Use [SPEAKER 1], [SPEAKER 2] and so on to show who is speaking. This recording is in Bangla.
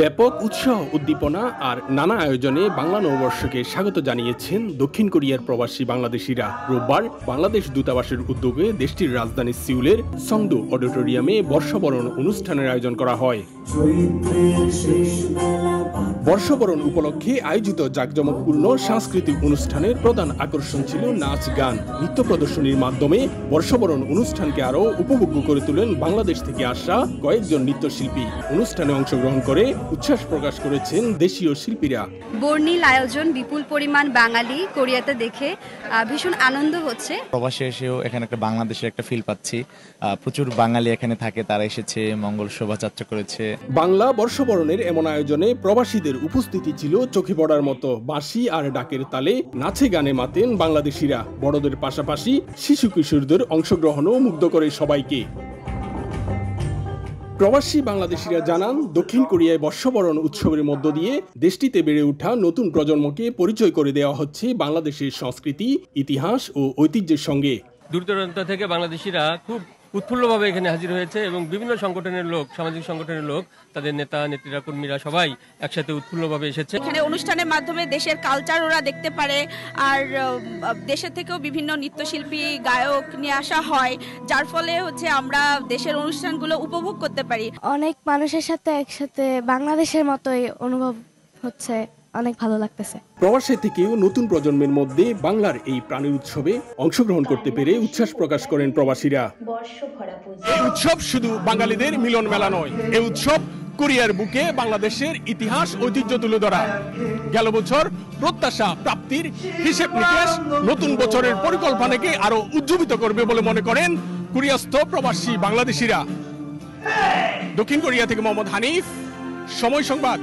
[SPEAKER 1] ব্যাপক উৎসাহ উদ্দীপনা আর নানা আয়োজনে বাংলা নববর্ষকে স্বাগত জানিয়েছেন দক্ষিণ কোরিয়ার প্রবাসী বাংলাদেশিরা। রোববার বাংলাদেশ দূতাবাসের উদ্যোগে দেশটির রাজধানী সিউলের সংডো অডিটোরিয়ামে বর্ষবরণ অনুষ্ঠানের আয়োজন করা হয়। বর্ষবরণ উপলক্ষে আয়োজিত জাঁকজমকপূর্ণ সাংস্কৃতিক অনুষ্ঠানের প্রধান আকর্ষণ ছিল নাচ, গান, নৃত্য প্রদর্শনীর মাধ্যমে বর্ষবরণ অনুষ্ঠানকে আরও উপভোগ্য করে তোলেন বাংলাদেশ থেকে আসা কয়েকজন নৃত্যশিল্পী। অনুষ্ঠানে অংশগ্রহণ করে উচ্ছ্বাস প্রকাশ করেছেন দেশীয় শিল্পীরা।
[SPEAKER 2] বর্ণিল আয়োজন, বিপুল পরিমাণ বাঙালি কোরিয়াতে দেখে ভীষণ আনন্দ হচ্ছে।
[SPEAKER 3] প্রবাসে এসেও এখানে একটা বাংলাদেশের একটা ফিল পাচ্ছি। প্রচুর বাঙালি এখানে থাকে, তারা এসেছে, মঙ্গল শোভাযাত্রা করেছে।
[SPEAKER 1] বাংলা বর্ষবরণের এমন আয়োজনে প্রবাসীদের উপস্থিতি ছিল চোখে পড়ার মতো। বাঁশি আর ডাকের তালে নাচে গানে মাতেন বাংলাদেশিরা। বড়দের পাশাপাশি শিশু কিশোরদের অংশগ্রহণও মুগ্ধ করে সবাইকে। প্রবাসী বাংলাদেশিরা জানান, দক্ষিণ কোরিয়ায় বর্ষবরণ উৎসবের মধ্য দিয়ে দেশটিতে বেড়ে ওঠা নতুন প্রজন্মকে পরিচয় করে দেওয়া হচ্ছে বাংলাদেশের সংস্কৃতি, ইতিহাস ও ঐতিহ্যের সঙ্গে।
[SPEAKER 4] দূর দূরান্ত থেকে বাংলাদেশিরা খুব উৎফুল্লভাবে এখানে হাজির হয়েছে এবং বিভিন্ন সংগঠনের লোক, সামাজিক সংগঠনের লোক, তাদের নেতা নেত্রীরা, কর্মীরা সবাই একসাথে উৎফুল্লভাবে এসেছে।
[SPEAKER 5] এখানে অনুষ্ঠানের মাধ্যমে দেশের কালচার ওরা দেখতে পারে, আর দেশের থেকেও বিভিন্ন নৃত্যশিল্পী, গায়ক নিয়ে আসা হয়, যার ফলে আমরা দেশের অনুষ্ঠানগুলো উপভোগ করতে পারি।
[SPEAKER 6] অনেক মানুষের সাথে একসাথে বাংলাদেশের মতোই অনুভব হচ্ছে, অনেক ভালো লাগতেছে।
[SPEAKER 1] প্রবাসী থেকেও নতুন প্রজন্মের মধ্যে বাংলার এই প্রাণী উৎসবে অংশগ্রহণ করতে পেরে উচ্ছ্বাস প্রকাশ করেন প্রবাসীরা। এই উৎসব শুধু বাঙালিদের মিলন মেলা নয়, এই উৎসব কোরিয়ার বুকে বাংলাদেশের ইতিহাস, ঐতিহ্য তুলে ধরা। গেল বছর প্রত্যাশা প্রাপ্তির হিসেব নিকেশ নতুন বছরের পরিকল্পনাকে আরো উজ্জীবিত করবে বলে মনে করেন কোরিয়াস্থ প্রবাসী বাংলাদেশিরা। দক্ষিণ কোরিয়া থেকে মোহাম্মদ হানিফ, সময় সংবাদ।